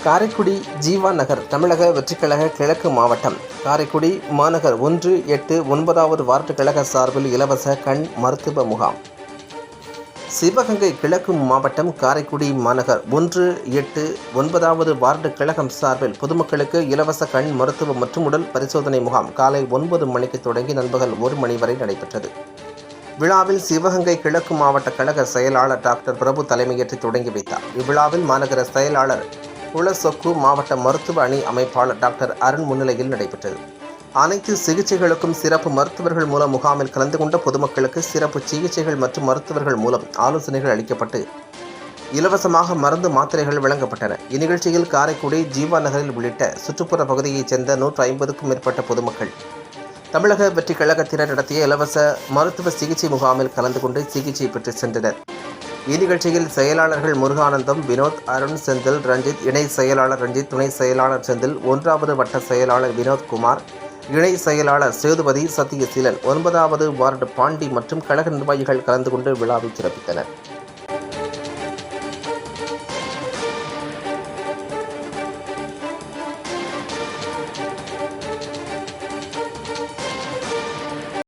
காரைக்குடி ஜீவா நகர் தமிழக வெற்றிக்கழக கிழக்கு மாவட்டம் காரைக்குடி மாநகர் 1-8-9வது வார்டு கழக சார்பில் இலவச கண் மருத்துவ முகாம். சிவகங்கை கிழக்கு மாவட்டம் காரைக்குடி மாநகர் 1-8-9வது வார்டு கழகம் சார்பில் பொதுமக்களுக்கு இலவச கண் மருத்துவ மற்றும் உடல் பரிசோதனை முகாம் காலை 9 மணிக்கு தொடங்கி நண்பகல் 1 மணி வரை நடைபெற்றது. விழாவில் சிவகங்கை கிழக்கு மாவட்ட கழக செயலாளர் டாக்டர் பிரபு தலைமையேற்று தொடங்கி வைத்தார். இவ்விழாவில் மாநகர செயலாளர் குலசொக்கு, மாவட்ட மருத்துவ அணி அமைப்பாளர் டாக்டர் அருண் முன்னிலையில் நடைபெற்றது. அனைத்து சிகிச்சைகளுக்கும் சிறப்பு மருத்துவர்கள் மூலம் முகாமில் கலந்து கொண்ட பொதுமக்களுக்கு சிறப்பு சிகிச்சைகள் மற்றும் மருத்துவர்கள் மூலம் ஆலோசனைகள் அளிக்கப்பட்டு இலவசமாக மருந்து மாத்திரைகள் வழங்கப்பட்டன. இந்நிகழ்ச்சியில் காரைக்குடி ஜீவா நகரில் உள்ளிட்ட சுற்றுப்புற பகுதியைச் சேர்ந்த 150க்கும் மேற்பட்ட பொதுமக்கள் தமிழக வெற்றி கழகத்தினர் நடத்திய இலவச மருத்துவ சிகிச்சை முகாமில் கலந்து கொண்டு சிகிச்சை பெற்று சென்றனர். இந்நிகழ்ச்சியில் செயலாளர்கள் முருகானந்தம், வினோத், அருண், செந்தில், ரஞ்சித், இணை செயலாளர் ரஞ்சித், துணை செயலாளர் செந்தில், 1வது வட்ட செயலாளர் வினோத்குமார், இணை செயலாளர் சேதுபதி, சத்தியசீலன், 9வது வார்டு பாண்டி மற்றும் கழக நிர்வாகிகள் கலந்து கொண்டு விழாவை சிறப்பித்தனர்.